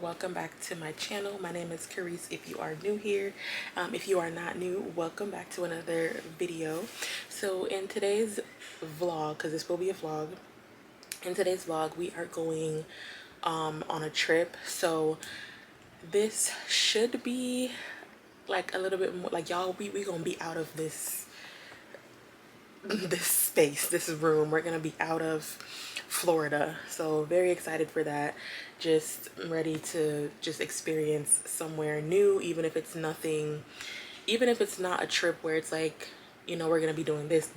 Welcome back to my channel. My name is Carice. If you are new here, if you are not new, welcome back to another video. So in today's vlog, because this will be a vlog, in today's vlog we are going on a trip. So this should be like a little bit more like, y'all, we gonna be out of this space, this room. We're gonna be out of Florida, so very excited for that. Just ready to just experience somewhere new, even if it's nothing, even if it's not a trip where it's like, you know, we're gonna be doing this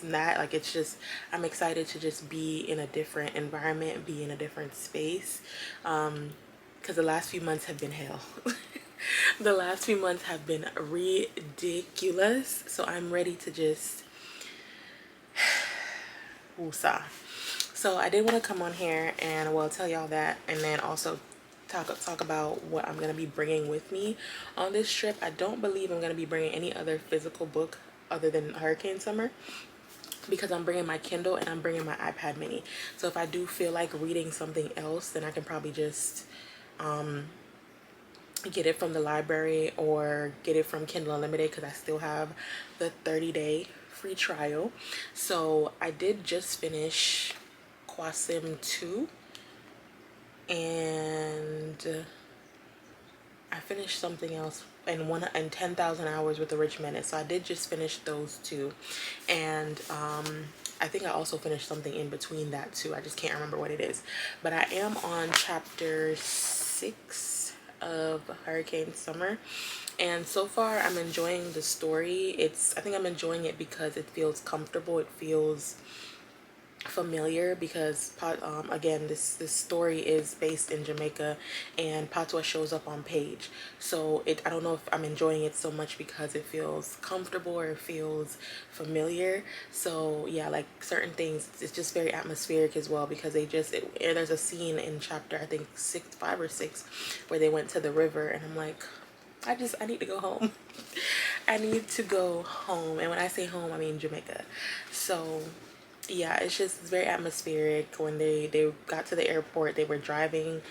and that. Like, it's just, I'm excited to just be in a different environment, be in a different space, because the last few months have been hell. The last few months have been ridiculous, so I'm ready to just woosah. So I did want to come on here and, well, tell y'all that, and then also talk about what I'm going to be bringing with me on this trip. I don't believe I'm going to be bringing any other physical book other than Hurricane Summer, because I'm bringing my Kindle and I'm bringing my iPad mini. So if I do feel like reading something else, then I can probably just get it from the library or get it from Kindle Unlimited, because I still have the 30-day free trial. So I did just finish Quasim 2, and I finished something else, and 10,000 hours with the Rich Menace. So I did just finish those two, and I think I also finished something in between that too. I just can't remember what it is, but I am on chapter 6 of Hurricane Summer, and so far I'm enjoying the story. I think I'm enjoying it because it feels comfortable, it feels familiar, because again, this story is based in Jamaica, and Patois shows up on page. So I don't know if I'm enjoying it so much because it feels comfortable or it feels familiar. So yeah, like certain things, it's just very atmospheric as well, because there's a scene in chapter, I think 5 or 6, where they went to the river, and I'm like, I need to go home. I need to go home, and when I say home, I mean Jamaica. So yeah, it's very atmospheric. When they got to the airport, they were driving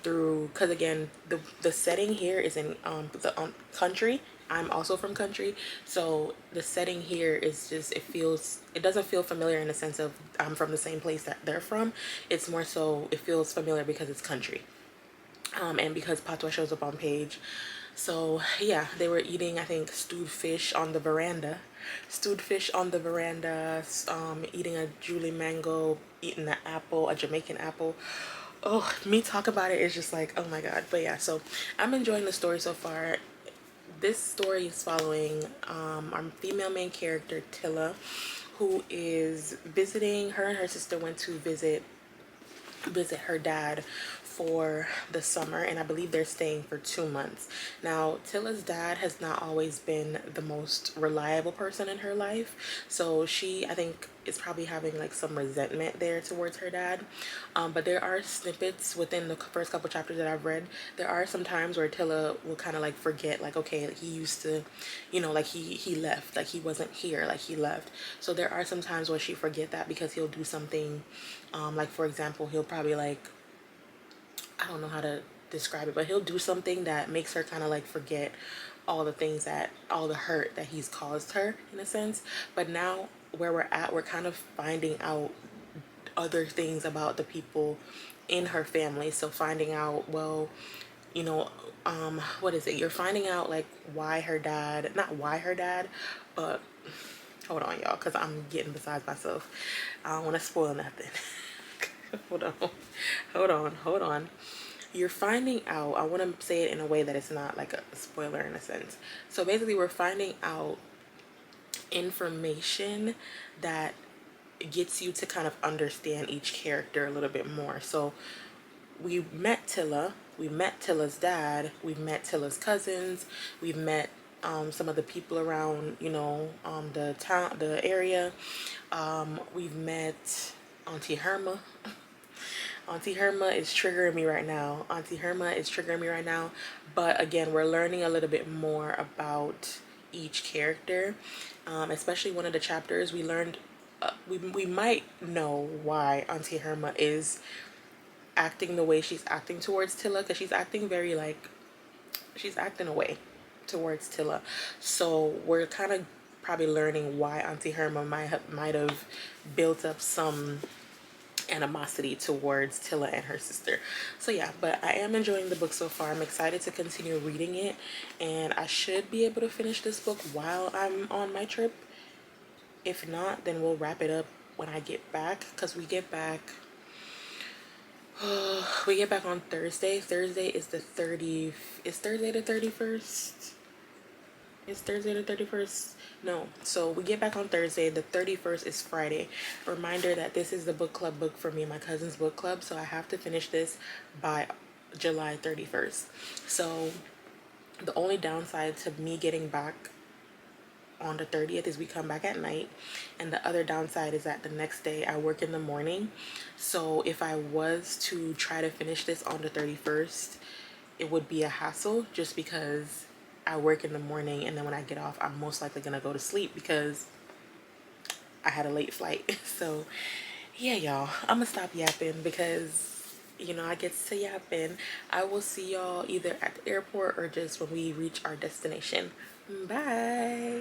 through, because again, the setting here is in the country. I'm also from country, so the setting here is just, it doesn't feel familiar in the sense of I'm from the same place that they're from. It's more so it feels familiar because it's country, and because Patois shows up on page. So yeah, they were eating, I think, stewed fish on the veranda, eating a Julie mango, eating an apple, a Jamaican apple. Oh, me talk about it is just like, oh my god. But yeah, so I'm enjoying the story so far. This story is following our female main character, Tilla, who is visiting. Her and her sister went to visit her dad for the summer, and I believe they're staying for 2 months. Now, Tilla's dad has not always been the most reliable person in her life, so she, I think, is probably having like some resentment there towards her dad. But there are snippets within the first couple chapters that I've read. There are some times where Tilla will kind of like forget, like, okay, like he used to, you know, like he left, like he wasn't here, like he left. So there are some times where she forget that, because he'll do something, like for example, he'll probably like, I don't know how to describe it, but he'll do something that makes her kind of like forget all the hurt that he's caused her, in a sense. But now where we're at, we're kind of finding out other things about the people in her family. So finding out, well, you know, what is it? You're finding out like not why her dad, but hold on, y'all, because I'm getting beside myself. I don't want to spoil nothing. Hold on. You're finding out, I want to say it in a way that it's not like a spoiler in a sense. So basically, we're finding out information that gets you to kind of understand each character a little bit more. So we met Tilla, we met Tilla's dad, we've met Tilla's cousins, we've met some of the people around, you know, the area. We've met Auntie Herma. Auntie Herma is triggering me right now. Auntie Herma is triggering me right now. But again, we're learning a little bit more about each character. Especially one of the chapters we learned, we might know why Auntie Herma is acting the way she's acting towards Tilla, because she's acting very like, she's acting away towards Tilla. So we're kind of probably learning why Auntie Herma might have built up some animosity towards Tilla and her sister. So yeah, but I am enjoying the book so far. I'm excited to continue reading it, and I should be able to finish this book while I'm on my trip. If not, then we'll wrap it up when I get back, because we get back on Thursday. Thursday is the 30th. Is Thursday the 31st? Is Thursday the 31st? No. So we get back on Thursday. The 31st is Friday. Reminder that this is the book club book for me and my cousin's book club. So I have to finish this by July 31st. So the only downside to me getting back on the 30th is we come back at night, and the other downside is that the next day I work in the morning. So if I was to try to finish this on the 31st, it would be a hassle, just because I work in the morning, and then when I get off, I'm most likely gonna go to sleep because I had a late flight. So yeah, y'all, I'm gonna stop yapping because, you know, I get to yapping. I will see y'all either at the airport or just when we reach our destination. Bye.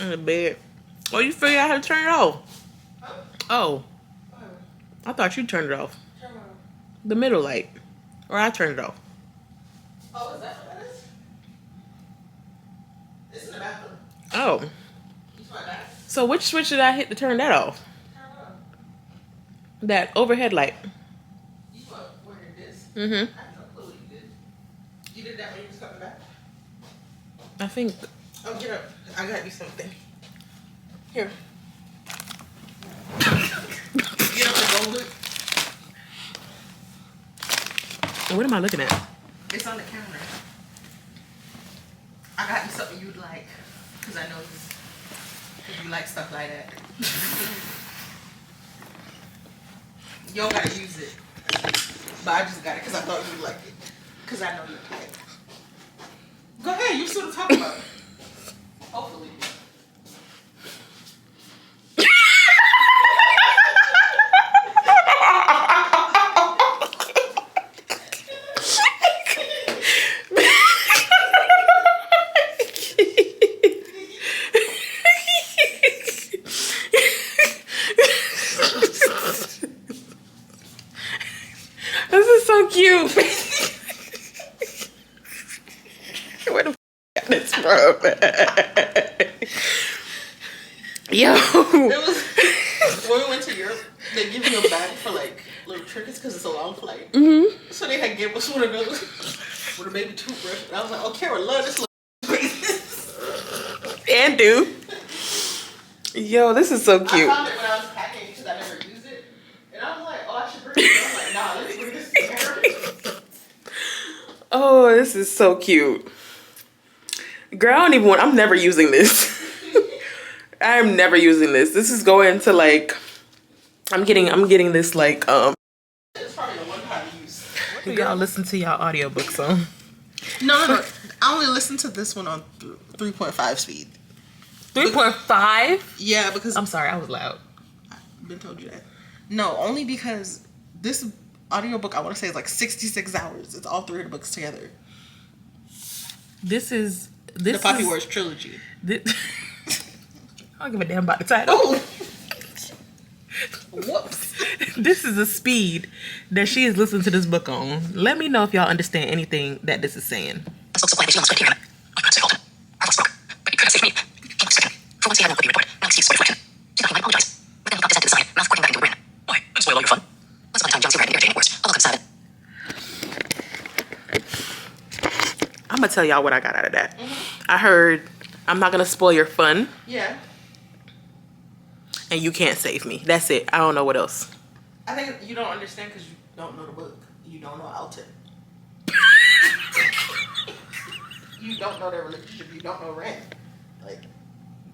In the bed. Oh, you figured out how to turn it off? Oh. I thought you turned it off. The middle light. Or I turned it off. Oh, is that what that is? It's in the bathroom. Oh. You smart that? So which switch did I hit to turn that off? Turn it on. That overhead light. You ordered this? Mm-hmm. I have no clue what you did. You did that when you was coming back? I think. Oh, get up. I got you something. Here. Get up and go look. What am I looking at? It's on the counter. I got you something you'd like. Because I know you like stuff like that. You don't gotta use it. But I just got it because I thought you'd like it. Because I know you're type. Go ahead, you should have talked about it. Hopefully. This is so cute. Where the got this from? Yo. It was when we went to Europe. They give you a bag for like little trinkets because it's a long flight. Mm-hmm. So they had gave us one of those with a baby toothbrush, and I was like, "Oh, Kara, love this little." And do. Yo, this is so cute. I found it when I was packing because I never used it, and I was like, "Oh, I should bring it." I was like, "Nah, let's bring this to Kara." Oh, this is so cute. Girl, I don't even want. I'm never using this. I'm never using this. This is going to like. I'm getting this like It's probably a one-time use. y'all listen to y'all audiobooks on. No. I only listened to this one on 3.5 speed. 3.5? Yeah, because I'm sorry, I was loud. I've been told you that. No, only because this audiobook I want to say is like 66 hours. It's all 3 of the books together. This The Poppy Wars trilogy. I don't give a damn about the title. Oh. Whoops. This is the speed that she is listening to this book on. Let me know if y'all understand anything that this is saying. I'm gonna tell y'all what I got out of that. I heard, I'm not gonna spoil your fun. Yeah. And you can't save me. That's it. I don't know what else. I think you don't understand because you don't know the book. You don't know Alton. You don't know their relationship. You don't know Ren. Like,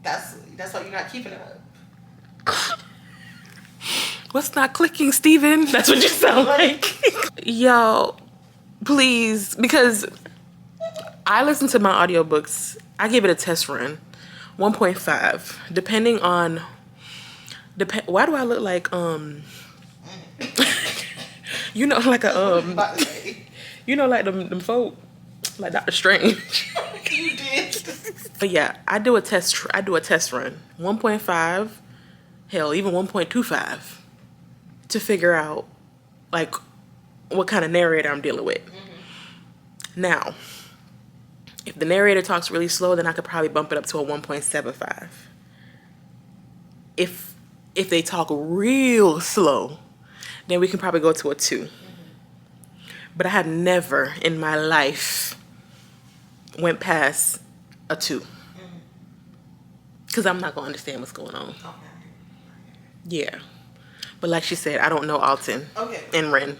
that's why you're not keeping it up. What's not clicking, Steven? That's what you sound like. Yo, please, because I listen to my audiobooks. I give it a test run. 1.5. Depending on... why do I look like, you know, like a, you know, like them folk, like Dr. Strange. You did. But yeah, I do a test run. 1.5, hell, even 1.25 to figure out, like, what kind of narrator I'm dealing with. Now, if the narrator talks really slow, then I could probably bump it up to a 1.75. If they talk real slow, then we can probably go to a 2. But I have never in my life went past a 2. Because I'm not going to understand what's going on. Okay. Yeah. But like she said, I don't know Alton and Ren.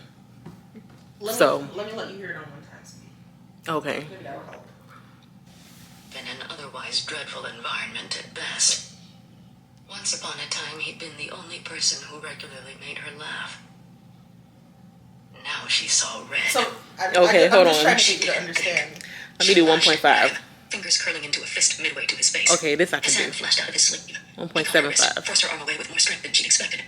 Let me let you hear it on 1 time speed. Okay. Maybe that will help. In an otherwise dreadful environment at best. Once upon a time, he'd been the only person who regularly made her laugh. Now she saw red. So, hold I'm just on. trying to get you to understand. Let me do 1.5. Fingers curling into a fist midway to his face. Okay, this I can His do. hand flashed out of his sleeve. 1.75. Forced her arm away with more strength than she'd expected.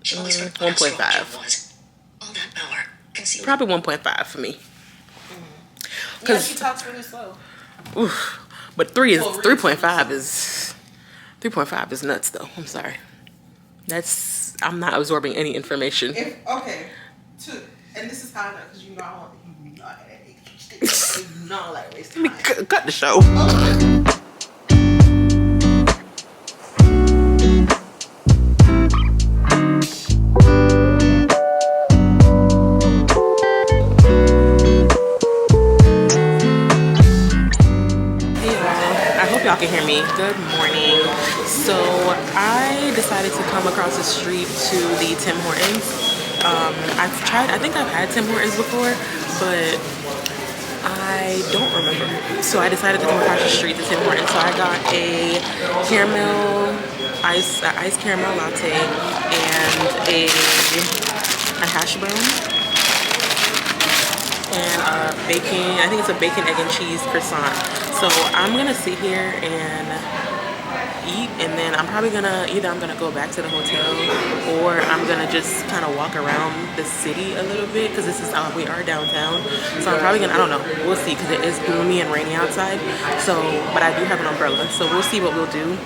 She always forgot how 1.5. strong Jim was. All that power concealed. Probably 1.5 for me. Yeah, she talks really slow. Oof. But 3.5 is 3.5 is nuts though. I'm sorry. I'm not absorbing any information. And this is how I know, because you know I want you know I like wasting time. Cut the show. Y'all can hear me. Good morning. So I decided to come across the street to the Tim Hortons. I think I've had Tim Hortons before, but I don't remember. So I decided to come across the street to Tim Hortons. So I got a iced caramel latte and a hash brown and bacon. I think it's a bacon, egg, and cheese croissant. So I'm gonna sit here and eat, and then I'm probably gonna I'm gonna go back to the hotel, or I'm gonna just kind of walk around the city a little bit, because this is we are downtown. So I'm probably gonna, I don't know, we'll see, because it is gloomy and rainy outside. So, but I do have an umbrella, so we'll see what we'll do,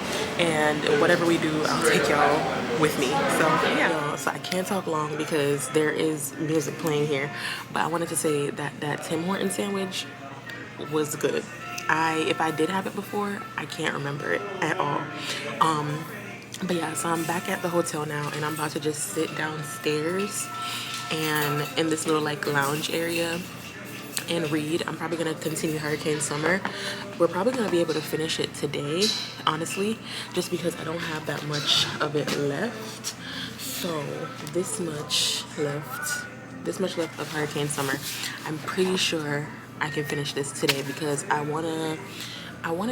and whatever we do, I'll take y'all with me. So yeah, so I can't talk long because there is music playing here, but I wanted to say that Tim Hortons sandwich was good. If I did have it before, I can't remember it at all. But yeah, so I'm back at the hotel now, and I'm about to just sit downstairs and in this little like lounge area and read. I'm probably gonna continue Hurricane Summer. We're probably gonna be able to finish it today, honestly, just because I don't have that much of it left. So this much left of Hurricane Summer. I'm pretty sure I can finish this today, because I wanted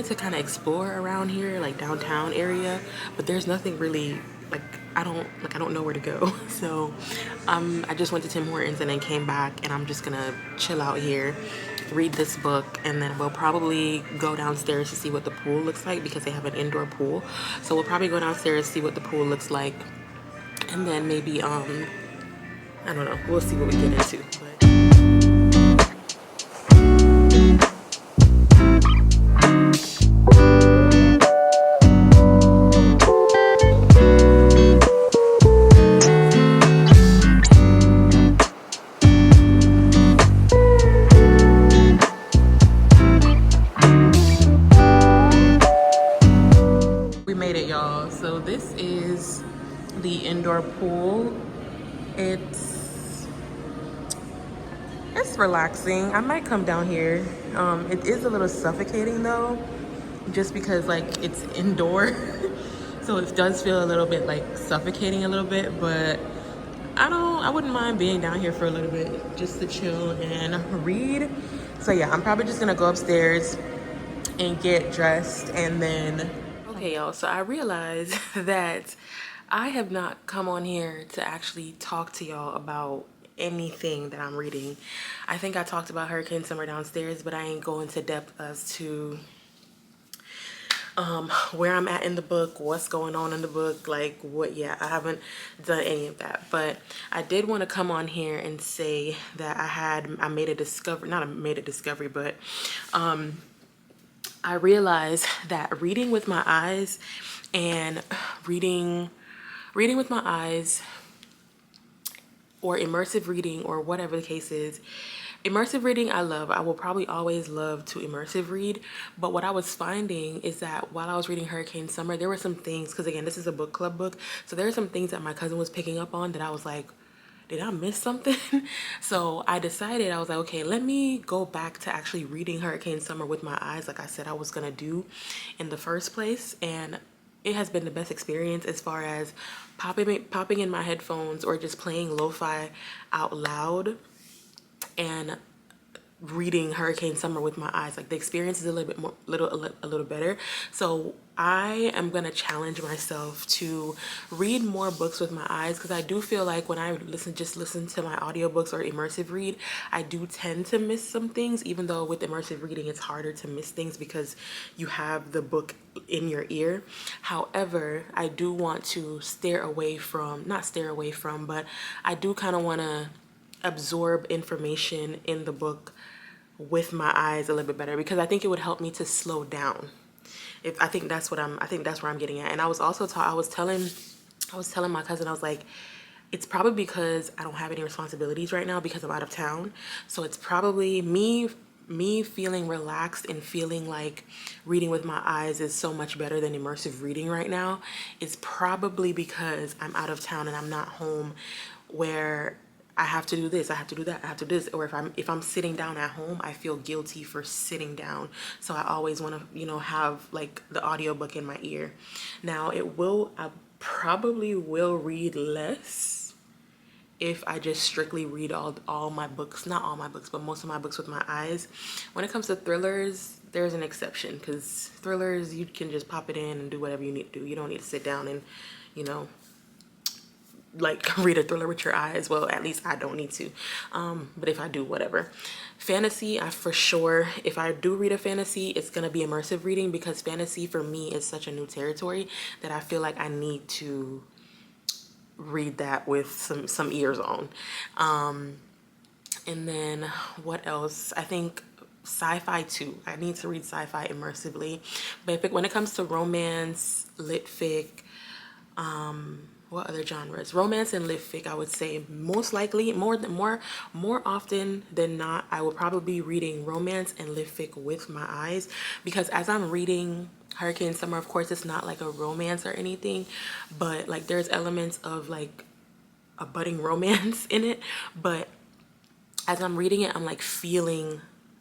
to kind of explore around here, like downtown area, but there's nothing really, like I don't know where to go. So I just went to Tim Hortons and then came back, and I'm just gonna chill out here read this book, and then we'll probably go downstairs to see what the pool looks like because they have an indoor pool. So we'll probably go downstairs, see what the pool looks like, and then maybe I don't know, we'll see what we get into. But we made it, y'all. So this is the indoor pool. It's relaxing. I might come down here. It is a little suffocating though, just because like it's indoor. So it does feel a little bit like suffocating a little bit, but I wouldn't mind being down here for a little bit just to chill and read. So yeah, I'm probably just gonna go upstairs and get dressed and then. Okay, y'all, so I realized that I have not come on here to actually talk to y'all about anything that I'm reading. I think I talked about Hurricane Summer downstairs, but I ain't go into depth as to where I'm at in the book, what's going on in the book, like what. Yeah, I haven't done any of that, but I did want to come on here and say that I made a discovery, not made a discovery, but I realized that reading with my eyes and reading with my eyes, or immersive reading, or whatever the case is. Immersive reading I love. I will probably always love to immersive read. But what I was finding is that while I was reading Hurricane Summer, there were some things, because again, this is a book club book. So there are some things that my cousin was picking up on that I was like, did I miss something? So I decided, I was like, okay, let me go back to actually reading Hurricane Summer with my eyes, like I said I was gonna do in the first place. And it has been the best experience as far as popping in my headphones or just playing lo-fi out loud and reading Hurricane Summer with my eyes. Like the experience is a little bit more, a little better. So I am gonna challenge myself to read more books with my eyes, because I do feel like when I listen to my audiobooks or immersive read, I do tend to miss some things, even though with immersive reading it's harder to miss things because you have the book in your ear. However, I do want to not stare away from, but I do kind of want to absorb information in the book with my eyes a little bit better, because I think it would help me to slow down. I think that's where I'm getting at. And I was also I was telling my cousin, I was like, it's probably because I don't have any responsibilities right now because I'm out of town. So it's probably me feeling relaxed and feeling like reading with my eyes is so much better than immersive reading right now. It's probably because I'm out of town and I'm not home, where I have to do this, I have to do that, I have to do this. Or if I'm sitting down at home, I feel guilty for sitting down. So I always want to, have like the audiobook in my ear. Now I probably will read less if I just strictly read all my books, not all my books, but most of my books with my eyes. When it comes to thrillers, there's an exception, because thrillers, you can just pop it in and do whatever you need to do. You don't need to sit down and, like read a thriller with your eyes. Well, at least I don't need to, but if I do, whatever. Fantasy, for sure, if I do read a fantasy, it's gonna be immersive reading, because fantasy for me is such a new territory that I feel like I need to read that with some ears on. And then what else? I think sci-fi too. I need to read sci-fi immersively. But when it comes to romance, lit fic, what other genres? Romance and lit fic, I would say most likely, more often than not, I will probably be reading romance and lit fic with my eyes, because as I'm reading Hurricane Summer, of course, it's not like a romance or anything, but like there's elements of like a budding romance in it. But as I'm reading it, I'm like feeling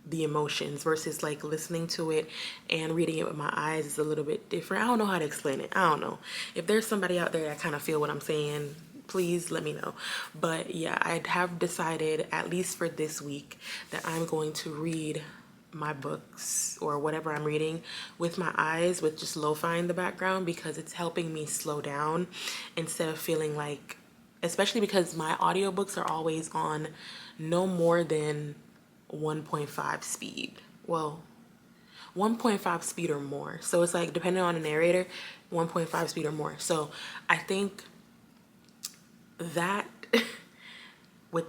the emotions, versus like listening to it and reading it with my eyes is a little bit different. I don't know how to explain it. I don't know. If there's somebody out there that kind of feel what I'm saying, please let me know. But yeah, I have decided, at least for this week, that I'm going to read my books or whatever I'm reading with my eyes, with just lo-fi in the background, because it's helping me slow down instead of feeling like, especially because my audiobooks are always on no more than 1.5 speed. Well, 1.5 speed or more. So it's like, depending on the narrator, 1.5 speed or more. So I think that with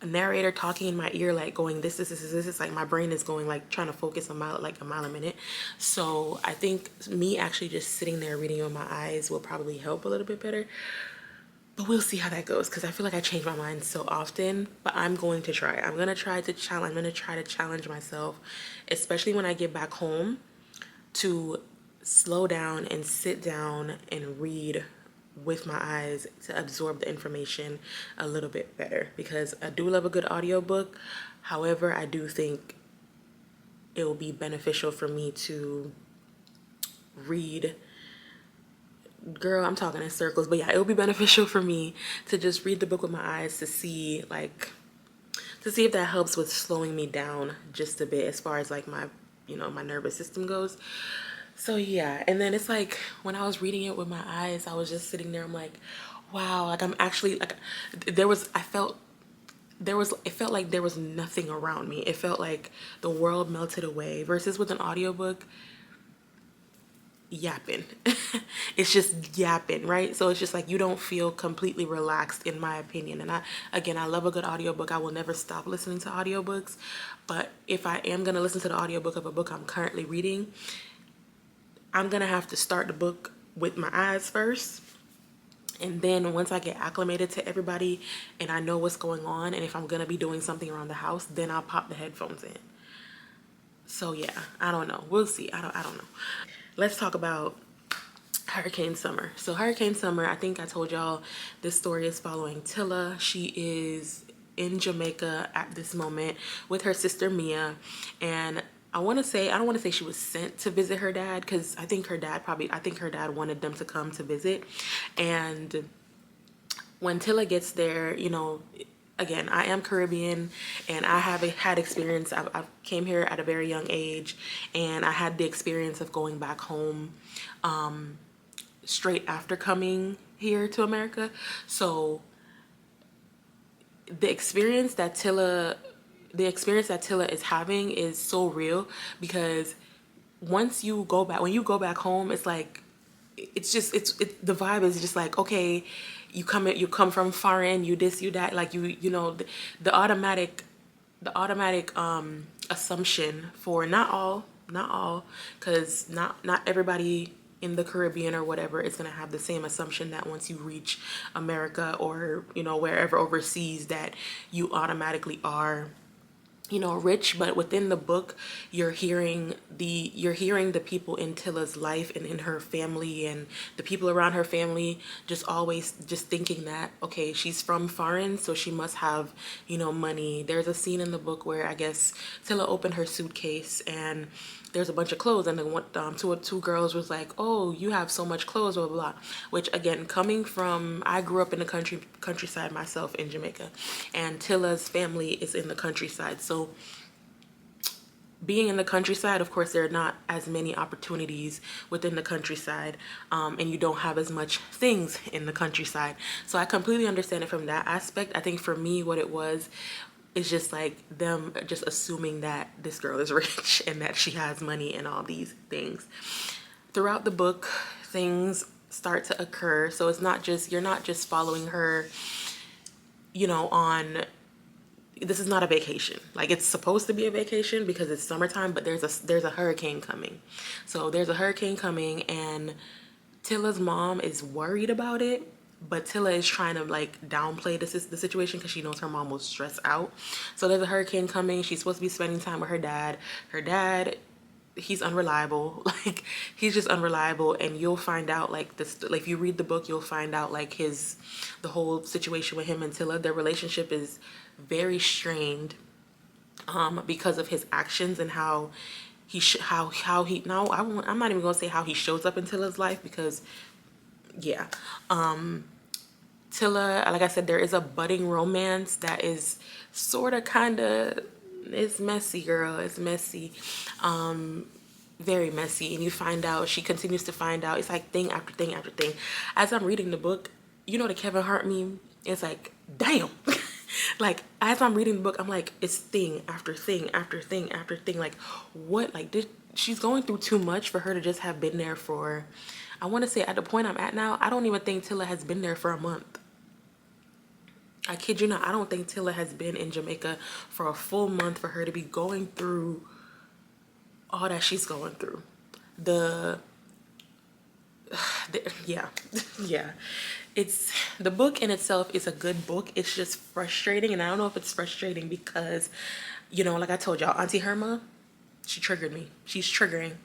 a narrator talking in my ear, like going this, it's like my brain is going like trying to focus a mile a minute. So I think me actually just sitting there reading with my eyes will probably help a little bit better. But we'll see how that goes, because I feel like I change my mind so often. But I'm going to try. I'm gonna try to challenge myself, especially when I get back home, to slow down and sit down and read with my eyes to absorb the information a little bit better, because I do love a good audiobook. However, I do think it will be beneficial for me to read. Girl, I'm talking in circles, but yeah, it would be beneficial for me to just read the book with my eyes to see if that helps with slowing me down just a bit as far as like my, my nervous system goes. So yeah, and then it's like when I was reading it with my eyes, I was just sitting there, I'm like, wow, like I'm actually like it felt like there was nothing around me. It felt like the world melted away, versus with an audiobook, yapping. It's just yapping, right? So it's just like you don't feel completely relaxed, in my opinion. And I love a good audiobook. I will never stop listening to audiobooks. But if I am going to listen to the audiobook of a book I'm currently reading, I'm going to have to start the book with my eyes first. And then once I get acclimated to everybody and I know what's going on, and if I'm going to be doing something around the house, then I'll pop the headphones in. So yeah, I don't know. We'll see. I don't know. Let's talk about Hurricane Summer. So Hurricane Summer, I think I told y'all this story is following Tilla. She is in Jamaica at this moment with her sister Mia, and I don't want to say she was sent to visit her dad, because I think her dad wanted them to come to visit. And when Tilla gets there, again, I am Caribbean, and I have had experience. I came here at a very young age, and I had the experience of going back home straight after coming here to America. So the experience that Tilla is having is so real, because when you go back home, it's like the vibe is just like, okay, you come from foreign, you this, you that, like the automatic assumption for not all, because not everybody in the Caribbean or whatever is going to have the same assumption that once you reach America or wherever overseas that you automatically are rich. But within the book, you're hearing the people in Tilla's life and in her family, and the people around her family just always just thinking that, okay, she's from foreign, so she must have money. There's a scene in the book where I guess Tilla opened her suitcase and there's a bunch of clothes, and then two girls was like, oh, you have so much clothes, blah, blah, blah. Which, again, I grew up in the countryside myself in Jamaica, and Tilla's family is in the countryside. So being in the countryside, of course, there are not as many opportunities within the countryside, and you don't have as much things in the countryside. So I completely understand it from that aspect. I think for me, what it was, it's just like them just assuming that this girl is rich and that she has money and all these things. Throughout the book, things start to occur. So you're not just following her, this is not a vacation. Like, it's supposed to be a vacation because it's summertime, but there's a hurricane coming. So there's a hurricane coming, and Tilla's mom is worried about it. But Tilla is trying to like downplay the situation because she knows her mom will stress out. So there's a hurricane coming. She's supposed to be spending time with her dad. Her dad, he's unreliable. Like, he's just unreliable. And you'll find out like this, like if you read the book, you'll find out like the whole situation with him and Tilla. Their relationship is very strained because of his actions and how I'm not even gonna say how he shows up in Tilla's life, because yeah. Tilla, like I said, there is a budding romance that is sort of it's messy, girl. It's messy. Very messy. And she continues to find out. It's like thing after thing after thing. As I'm reading the book, the Kevin Hart meme, it's like, damn. Like, as I'm reading the book, I'm like, it's thing after thing after thing after thing. Like, what? Like, she's going through too much for her to just have been there for, I want to say at the point I'm at now, I don't even think Tilla has been there for a month. I kid you not, I don't think Tilla has been in Jamaica for a full month for her to be going through all that she's going through. Yeah. Yeah. It's, the book in itself is a good book. It's just frustrating, and I don't know if it's frustrating because, you know, like I told y'all, Auntie Herma, she triggered me. She's triggering.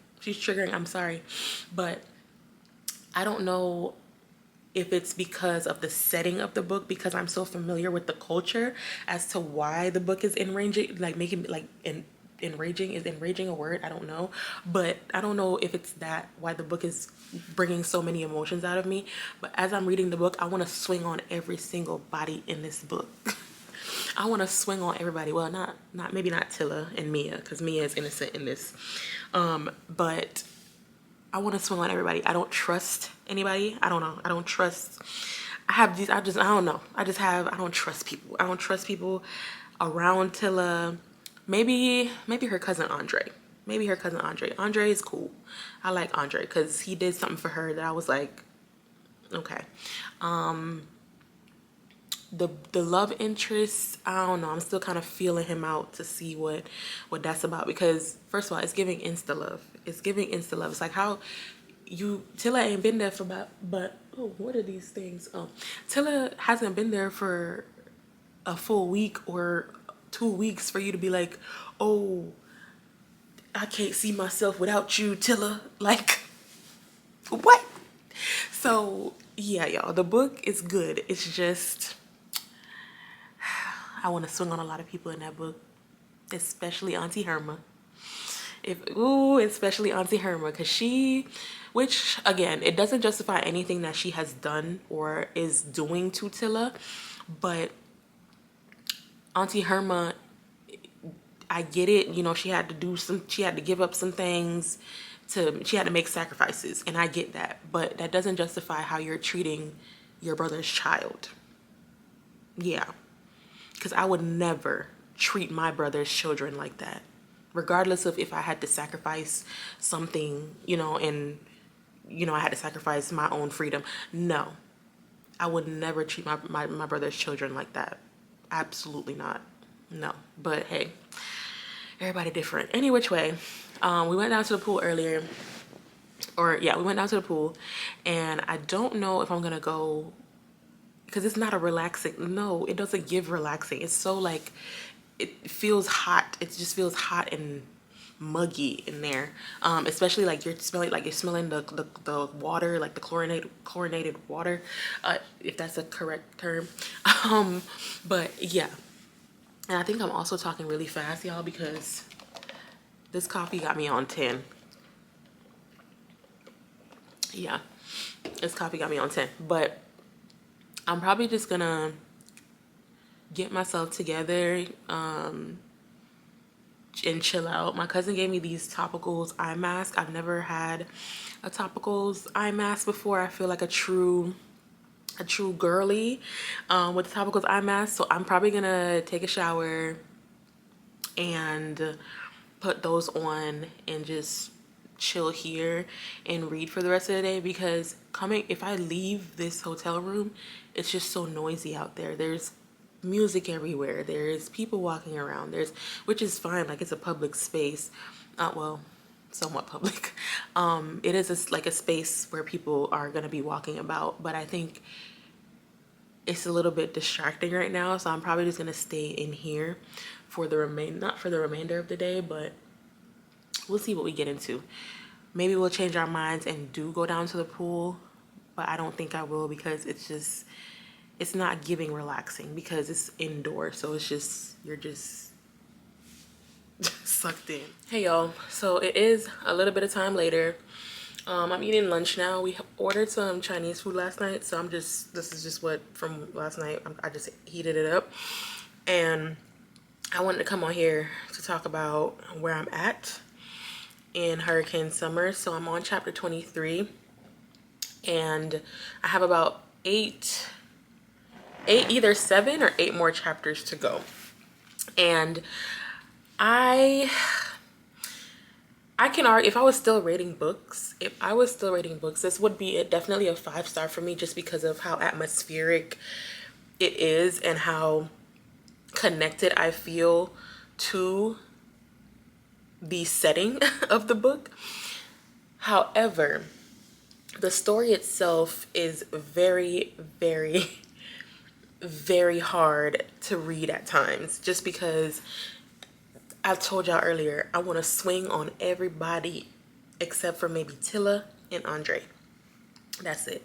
I'm sorry. But I don't know if it's because of the setting of the book, because I'm so familiar with the culture as to why the book is enraging, like making like enraging. Is enraging a word? I don't know, but I don't know if it's that why the book is bringing so many emotions out of me. But as I'm reading the book, I want to swing on every single body in this book. I want to swing on everybody. Well, not maybe not Tilla and Mia, because Mia is innocent in this, but I want to swing on everybody. I don't trust anybody. I don't know. I don't trust. I have these. I don't know. I don't trust people. I don't trust people around Tilla. Maybe her cousin Andre. Maybe her cousin Andre. Andre is cool. I like Andre because he did something for her that I was like, okay. The love interest, I don't know. I'm still kind of feeling him out to see what that's about, because first of all, it's giving insta love. It's giving insta love. It's like how Tilla ain't been there for but oh, what are these things? Tilla hasn't been there for a full week or 2 weeks for you to be like, oh, I can't see myself without you, Tilla. Like, what? So yeah, y'all, the book is good. It's just, I want to swing on a lot of people in that book, especially Auntie Herma. Especially Auntie Herma, because which again, it doesn't justify anything that she has done or is doing to Tilla, but Auntie Herma, I get it. You know, she had to give up some things, she had to make sacrifices, and I get that, but that doesn't justify how you're treating your brother's child. Yeah. Because I would never treat my brother's children like that, regardless of if I had to sacrifice something, you know, and, you know, I had to sacrifice my own freedom. No, I would never treat my brother's children like that. Absolutely not. No. But hey, everybody different. Any which way, we went down to the pool earlier. We went down to the pool, and I don't know if I'm going to go, because it's not a relaxing, no, it doesn't give relaxing. It's so like, it feels hot. It just feels hot and muggy in there. Especially like you're smelling the water, like the chlorinated water, if that's a correct term. But yeah. And I think I'm also talking really fast, y'all, because this coffee got me on 10. Yeah, this coffee got me on 10. But I'm probably just gonna get myself together and chill out. My cousin gave me these topicals eye mask. I've never had a topicals eye mask before. I feel like a true girly with the topicals eye mask. So I'm probably gonna take a shower and put those on and just chill here and read for the rest of the day, because if I leave this hotel room, it's just so noisy out there. There's music everywhere. There's people walking around. Which is fine. Like, it's a public space. Well, somewhat public. It is like a space where people are going to be walking about, but I think it's a little bit distracting right now. So I'm probably just going to stay in here for not for the remainder of the day, but we'll see what we get into. Maybe we'll change our minds and do go down to the pool, but I don't think I will, because it's not giving relaxing, because it's indoor. So you're just sucked in. Hey y'all, so it is a little bit of time later. I'm eating lunch now. We ordered some Chinese food last night, so this is just what from last night. I just heated it up, and I wanted to come on here to talk about where I'm at in Hurricane Summer. So I'm on chapter 23, and I have about 8 either 7 or 8 more chapters to go. And I can argue, if I was still rating books, this would be definitely a 5-star for me, just because of how atmospheric it is and how connected I feel to the setting of the book. However, the story itself is very, very, very hard to read at times, just because I told y'all earlier, I want to swing on everybody except for maybe Tilla and Andre. That's it.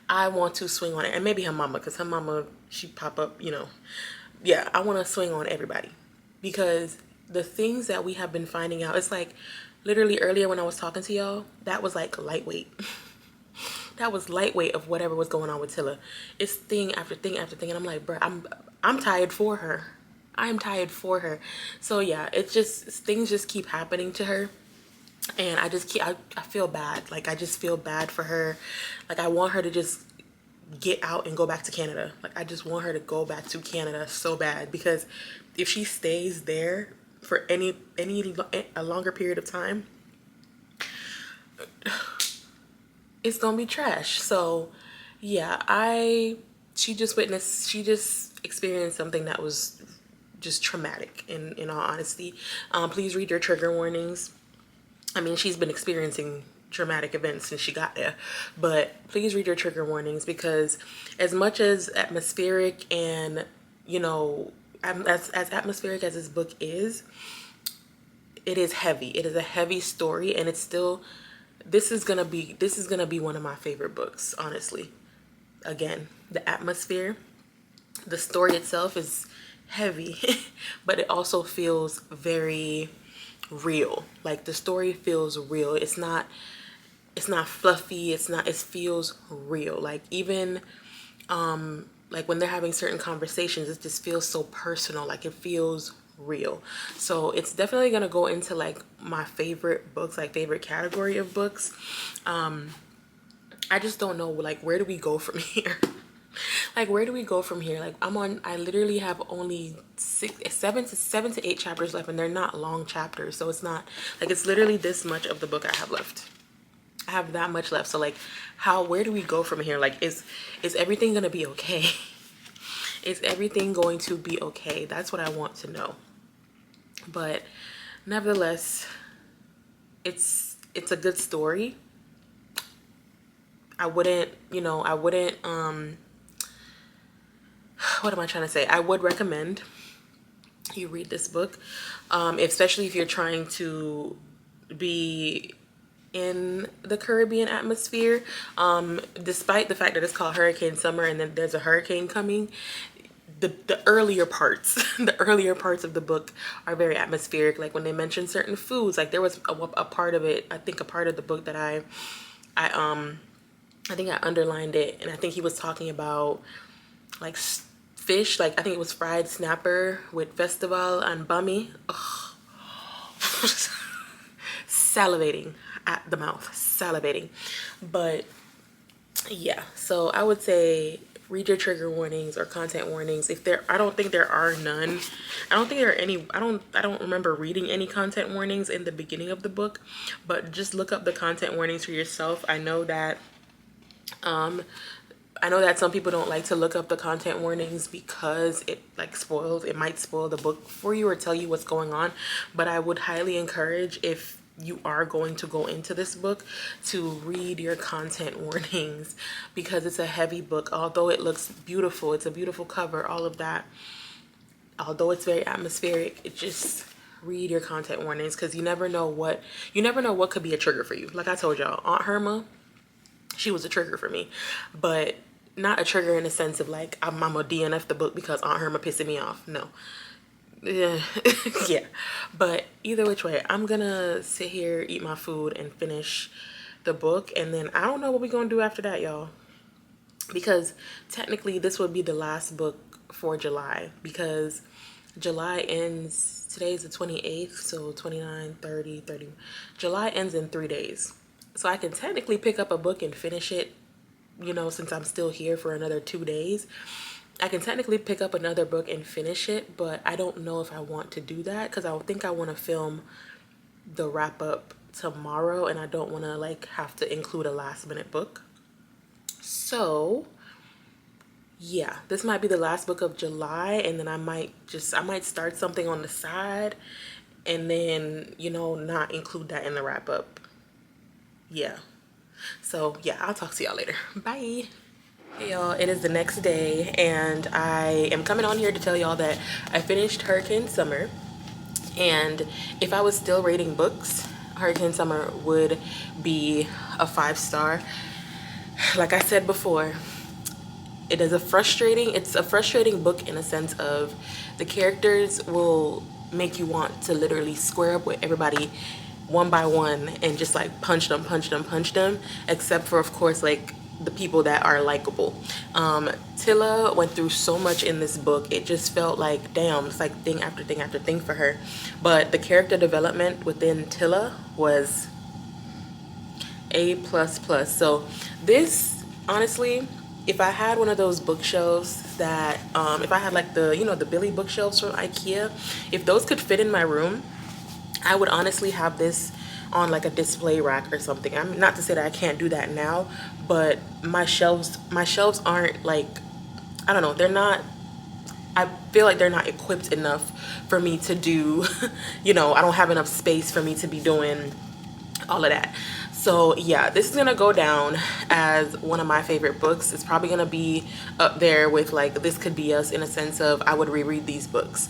I want to swing on it. And maybe her mama, because her mama, she pop up, you know. Yeah, I want to swing on everybody. Because the things that we have been finding out, it's like literally earlier when I was talking to y'all, that was like lightweight. That was lightweight of whatever was going on with Tilla. It's thing after thing after thing. And I'm like, bruh, I'm tired for her. I'm tired for her. So yeah, it's just, things just keep happening to her. And I feel bad. Like, I just feel bad for her. Like, I want her to just get out and go back to Canada. Like, I just want her to go back to Canada so bad, because if she stays there for a longer period of time, it's gonna be trash. So yeah, she just experienced something that was just traumatic, in all honesty. Please read your trigger warnings. I mean, she's been experiencing traumatic events since she got there, but please read your trigger warnings, because as much as atmospheric and, you know, as atmospheric as this book is, it is heavy. It is a heavy story, and it's still, this is gonna be one of my favorite books, honestly. Again, the atmosphere, the story itself is heavy, but it also feels very real. Like, the story feels real. It's not fluffy. It feels real. Like, even like when they're having certain conversations, it just feels so personal. Like, it feels real. So it's definitely gonna go into like my favorite books, like favorite category of books. I just don't know, like, where do we go from here? Like, where do we go from here? Like, I literally have only 7 to 8 chapters left, and they're not long chapters. So it's not like, it's literally this much of the book I have left. I have that much left. So like, where do we go from here? Like, is everything gonna be okay? Is everything going to be okay? That's what I want to know. But nevertheless, it's a good story. I wouldn't, what am I trying to say? I would recommend you read this book, especially if you're trying to be in the Caribbean atmosphere. Despite the fact that it's called Hurricane Summer and then there's a hurricane coming, the earlier parts, of the book are very atmospheric. Like, when they mention certain foods, like there was a part of it, I think a part of the book that I think I underlined it, and I think he was talking about like fish, like I think it was fried snapper with festival and bummy. Salivating at the mouth, salivating. But yeah, so I would say read your trigger warnings or content warnings. I don't think there are none. I don't think there are any. I don't remember reading any content warnings in the beginning of the book, but just look up the content warnings for yourself. I know that some people don't like to look up the content warnings because it might spoil the book for you or tell you what's going on. But I would highly encourage, if you are going to go into this book, to read your content warnings, because it's a heavy book. Although it looks beautiful, it's a beautiful cover, all of that. Although it's very atmospheric, just read your content warnings, because you never know what could be a trigger for you. Like I told y'all, Aunt Herma, she was a trigger for me, but not a trigger in the sense of like I'm a DNF the book because Aunt Herma pissing me off. No. Yeah. Yeah. But either which way, I'm gonna sit here, eat my food, and finish the book, and then I don't know what we're gonna do after that, y'all, because technically this would be the last book for July, because July ends, today's the 28th, so 29, 30, 30. July ends in 3 days. So I can technically pick up a book and finish it, since I'm still here for another 2 days. I can technically pick up another book and finish it, but I don't know if I want to do that because I think I want to film the wrap up tomorrow and I don't want to like have to include a last minute book. So yeah, this might be the last book of July, and then I might start something on the side and then, you know, not include that in the wrap up. Yeah. So yeah, I'll talk to y'all later. Bye. Hey y'all, it is the next day and I am coming on here to tell y'all that I finished Hurricane Summer. And if I was still rating books, Hurricane Summer would be a 5-star. Like I said before, it's a frustrating book in a sense of the characters will make you want to literally square up with everybody one by one and just like punch them, except for, of course, like the people that are likable. Tilla went through so much in this book. It just felt like, damn, it's like thing after thing after thing for her. But the character development within Tilla was A++. So this, honestly, if I had one of those bookshelves that, if I had like the, you know, the Billy bookshelves from IKEA, if those could fit in my room, I would honestly have this on like a display rack or something. I'm not to say that I can't do that now, but my shelves aren't like, I don't know, they're not, I feel like they're not equipped enough for me to do, you know, I don't have enough space for me to be doing all of that. So yeah, this is gonna go down as one of my favorite books. It's probably gonna be up there with like This Could Be Us, in a sense of I would reread these books.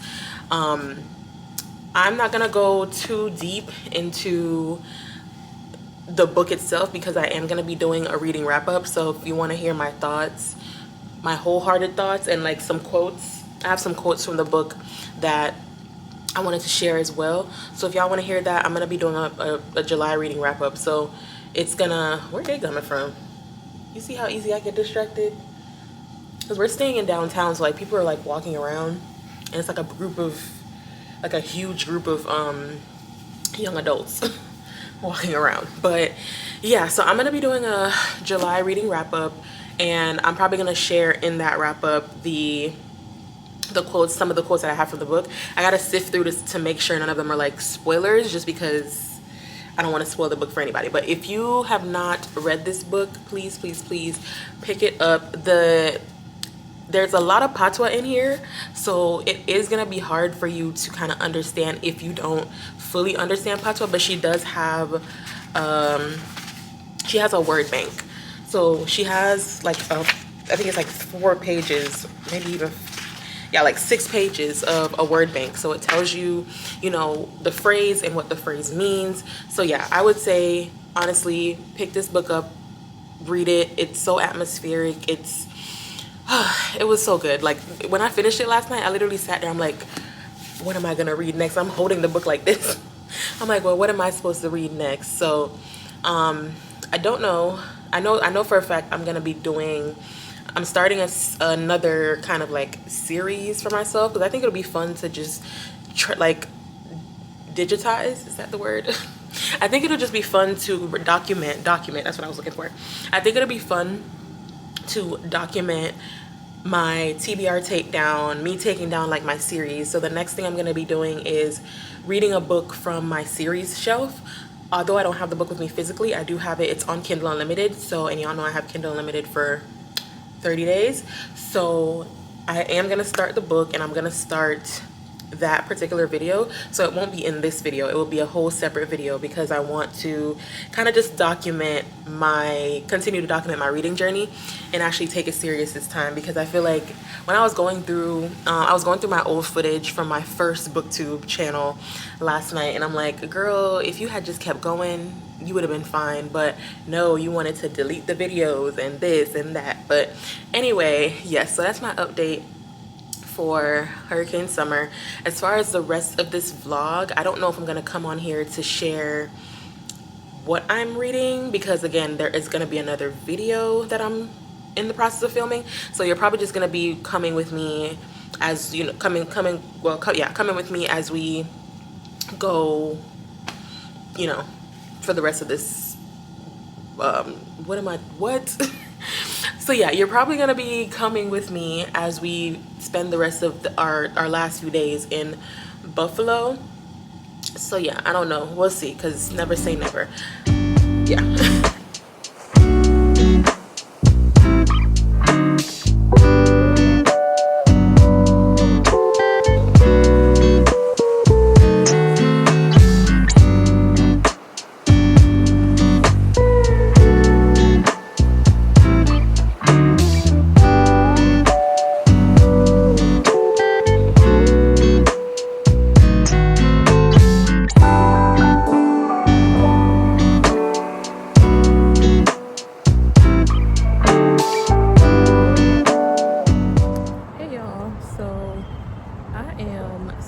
I'm not gonna go too deep into the book itself because I am gonna be doing a reading wrap up. So if you want to hear my thoughts, my wholehearted thoughts, and like some quotes, I have some quotes from the book that I wanted to share as well. So if y'all want to hear that, I'm gonna be doing a July reading wrap up. So it's gonna, where they coming from? You see how easy I get distracted? Because we're staying in downtown, so like people are like walking around, and it's like a huge group of young adults walking around. But yeah, so I'm gonna be doing a July reading wrap up, and I'm probably gonna share in that wrap up the quotes, some of the quotes that I have from the book. I gotta sift through this to make sure none of them are like spoilers, just because I don't want to spoil the book for anybody. But if you have not read this book, please pick it up. There's a lot of patois in here, so it is gonna be hard for you to kind of understand if you don't fully understand patois. But she does have she has a word bank. So she has like I think it's like 4 pages, maybe even, yeah, like 6 pages of a word bank. So it tells you, you know, the phrase and what the phrase means. So yeah, I would say honestly, pick this book up, read it. It's so atmospheric. It was so good. Like when I finished it last night, I literally sat there, I'm like, what am I gonna read next? I'm holding the book like this. I'm like, well, what am I supposed to read next? So I don't know. I know for a fact I'm starting another kind of like series for myself, because I think it'll be fun to just like digitize. Is that the word? I think it'll just be fun to document. That's what I was looking for. I think it'll be fun to document my TBR takedown, me taking down like my series. So the next thing I'm going to be doing is reading a book from my series shelf. Although I don't have the book with me physically, I do have it. It's on Kindle Unlimited. So, and y'all know I have Kindle Unlimited for 30 days. So I am going to start the book, and I'm going to start that particular video. So it won't be in this video. It will be a whole separate video, because I want to kind of just continue to document my reading journey and actually take it serious this time. Because I feel like when I was going through my old footage from my first booktube channel last night, and I'm like, girl, if you had just kept going, you would have been fine. But no, you wanted to delete the videos and this and that. But anyway, yes, so that's my update for Hurricane Summer. As far as the rest of this vlog, I don't know if I'm gonna come on here to share what I'm reading, because again, there is gonna be another video that I'm in the process of filming. So you're probably just gonna be coming with me as, you know, coming with me as we go, you know, for the rest of this So yeah, you're probably gonna be coming with me as we spend the rest of our last few days in Buffalo. So yeah, I don't know, we'll see, because never say never. Yeah.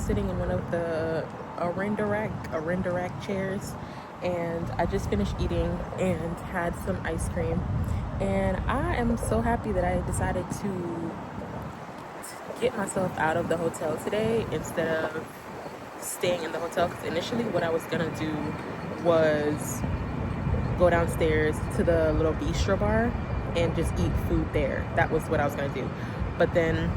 Sitting in one of the render rack chairs, and I just finished eating and had some ice cream, and I am so happy that I decided to get myself out of the hotel today instead of staying in the hotel, because initially what I was gonna do was go downstairs to the little bistro bar and just eat food there. That was what I was gonna do, but then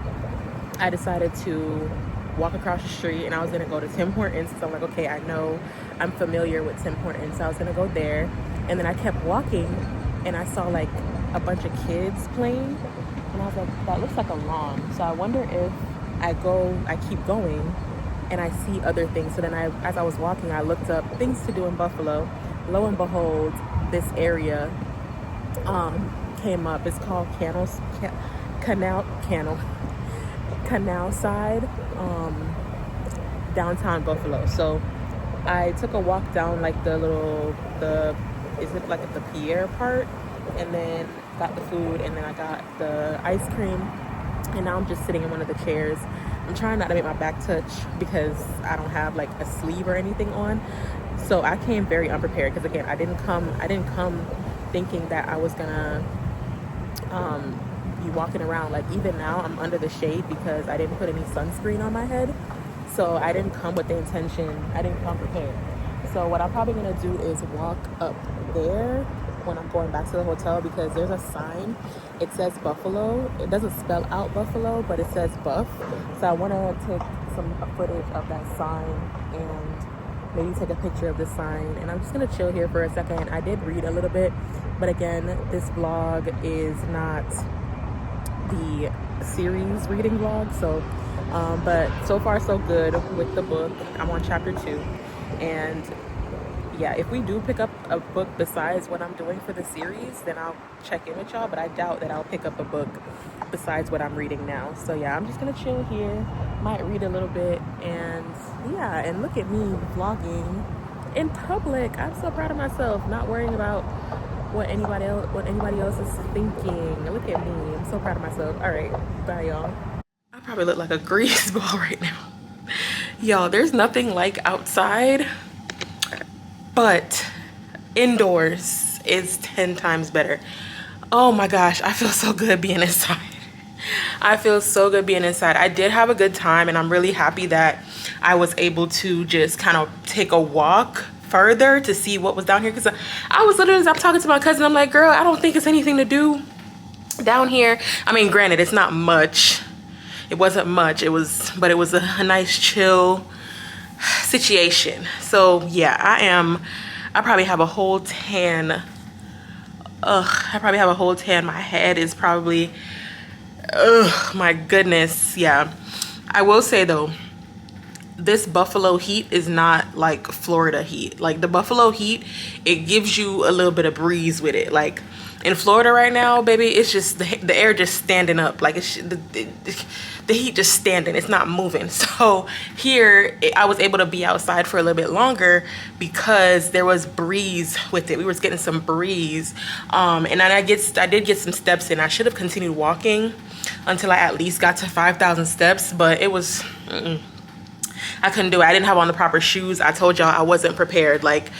I decided to walk across the street, and I was gonna go to Tim Hortons. So I'm like, okay, I know I'm familiar with Tim Hortons, so I was gonna go there. And then I kept walking, and I saw like a bunch of kids playing, and I was like, that looks like a lawn. So I wonder if I keep going and I see other things. So then as I was walking, I looked up things to do in Buffalo. Lo and behold, this area came up. It's called Canal Side, downtown Buffalo. So I took a walk down like is it like the Pierre part, and then got the food, and then I got the ice cream, and now I'm just sitting in one of the chairs. I'm trying not to make my back touch because I don't have like a sleeve or anything on. So I came very unprepared, because again, I didn't come thinking that I was gonna be walking around. Like even now I'm under the shade because I didn't put any sunscreen on my head, so I didn't come with the intention, I didn't come prepared. So what I'm probably gonna do is walk up there when I'm going back to the hotel, because there's a sign, it says Buffalo. It doesn't spell out Buffalo, but it says Buff. So I want to take some footage of that sign and maybe take a picture of the sign, and I'm just gonna chill here for a second. I did read a little bit, but again, this vlog is not the series reading vlog, so but so far so good with the book. I'm on chapter 2, and yeah, if we do pick up a book besides what I'm doing for the series, then I'll check in with y'all, but I doubt that I'll pick up a book besides what I'm reading now. So yeah, I'm just gonna chill here, might read a little bit, and yeah, and look at me vlogging in public. I'm so proud of myself, not worrying about what anybody else is thinking. Look at me, I'm so proud of myself. All right, bye y'all. I probably look like a grease ball right now. Y'all, there's nothing like outside, but indoors is 10 times better. Oh my gosh, I feel so good being inside. I feel so good being inside. I did have a good time, and I'm really happy that I was able to just kind of take a walk further to see what was down here, because I was literally, I'm talking to my cousin, I'm like, girl, I don't think it's anything to do down here. I mean, granted, it's not much. It wasn't much. But it was a nice chill situation. So yeah, I probably have a whole tan. I probably have a whole tan. My head is probably, my goodness. Yeah, I will say though, this Buffalo heat is not like Florida heat. Like the Buffalo heat, it gives you a little bit of breeze with it. Like in Florida right now, baby, it's just the air just standing up. Like it's the heat just standing, it's not moving. So here I was able to be outside for a little bit longer because there was breeze with it. We were getting some breeze, and then I did get some steps in. I should have continued walking until I at least got to 5,000 steps, but it was I couldn't do it. I didn't have on the proper shoes. I told y'all I wasn't prepared. Like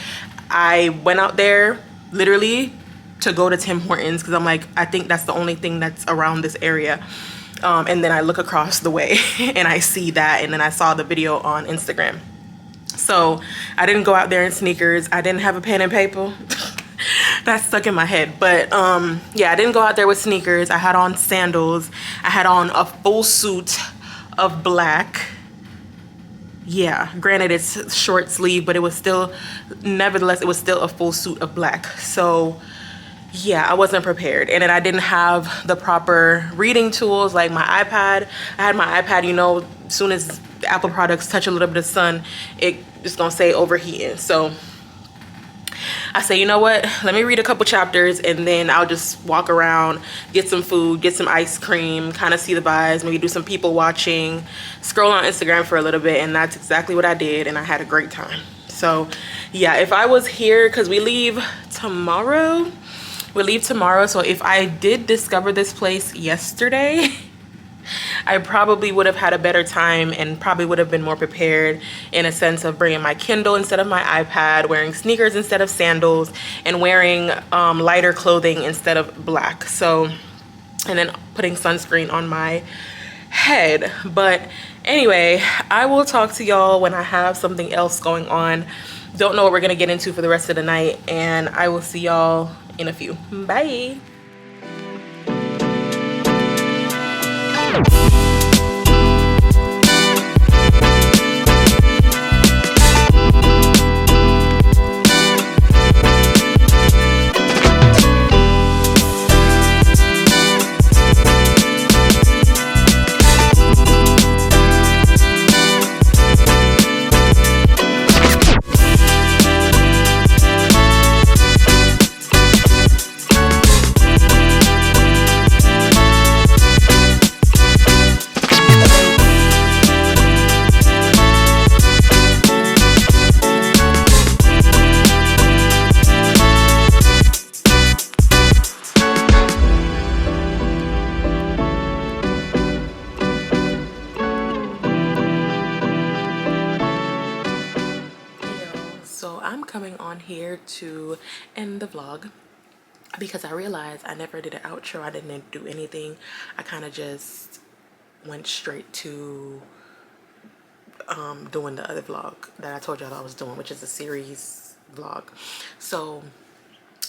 I went out there literally to go to Tim Hortons because I'm like, I think that's the only thing that's around this area. And then I look across the way and I see that, and then I saw the video on Instagram. So I didn't go out there in sneakers. I didn't have a pen and paper. That's stuck in my head. But yeah, I didn't go out there with sneakers. I had on sandals. I had on a full suit of black. Yeah, granted it's short sleeve, but it was still, nevertheless, it was still a full suit of black. So yeah, I wasn't prepared. And then I didn't have the proper reading tools like my iPad. I had my iPad, you know, as soon as Apple products touch a little bit of sun, it's gonna say overheating. So I say, you know what, let me read a couple chapters and then I'll just walk around, get some food, get some ice cream, kind of see the vibes, maybe do some people watching, scroll on Instagram for a little bit. And that's exactly what I did, and I had a great time. So yeah, if I was here, because we leave tomorrow, so if I did discover this place yesterday, I probably would have had a better time and probably would have been more prepared, in a sense of bringing my Kindle instead of my iPad, wearing sneakers instead of sandals, and wearing lighter clothing instead of black. So, and then putting sunscreen on my head. But anyway, I will talk to y'all when I have something else going on. Don't know what we're gonna get into for the rest of the night, and I will see y'all in a few. Bye. So I'm coming on here to end the vlog because I realized I never did an outro. I didn't do anything. I kind of just went straight to doing the other vlog that I told y'all I was doing, which is a series vlog. So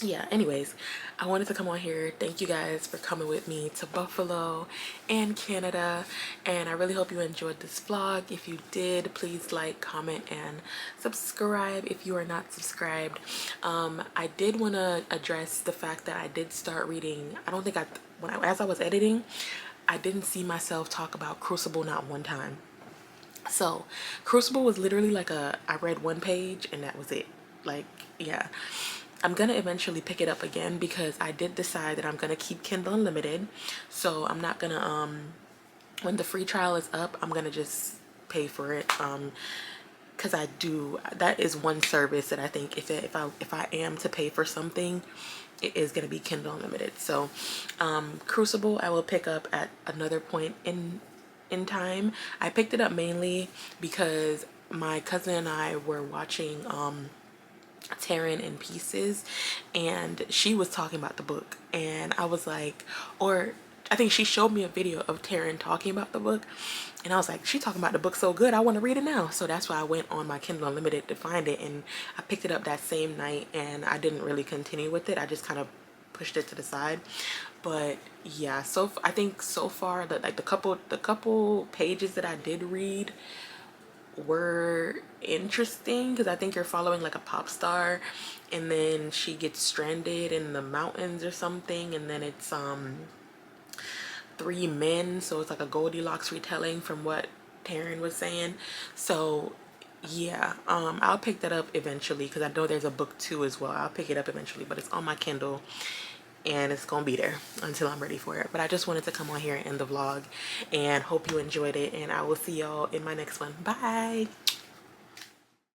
yeah, anyways, I wanted to come on here. Thank you guys for coming with me to Buffalo and Canada, and I really hope you enjoyed this vlog. If you did, please like, comment, and subscribe if you are not subscribed. I did want to address the fact that I did start reading. I don't think as I was editing, I didn't see myself talk about Crucible not one time. So Crucible was literally like I read one page and that was it. Like, yeah, I'm gonna eventually pick it up again because I did decide that I'm gonna keep Kindle Unlimited. So I'm not gonna when the free trial is up, I'm gonna just pay for it, because that is one service that I think if I am to pay for something, it is gonna be Kindle Unlimited. So Crucible I will pick up at another point in time. I picked it up mainly because my cousin and I were watching Tearing in Pieces, and she was talking about the book, and I was like, or I think she showed me a video of Taryn talking about the book, and I was like, she talking about the book so good, I want to read it now. So that's why I went on my Kindle Unlimited to find it, and I picked it up that same night, and I didn't really continue with it. I just kind of pushed it to the side. But yeah, so I think so far that like the couple pages that I did read were interesting, because I think you're following like a pop star, and then she gets stranded in the mountains or something, and then it's three men, so it's like a Goldilocks retelling from what Taryn was saying. So yeah, I'll pick that up eventually because I know there's a book 2 as well. I'll pick it up eventually, but it's on my Kindle and it's gonna be there until I'm ready for it. But I just wanted to come on here and end the vlog, and hope you enjoyed it, and I will see y'all in my next one. Bye.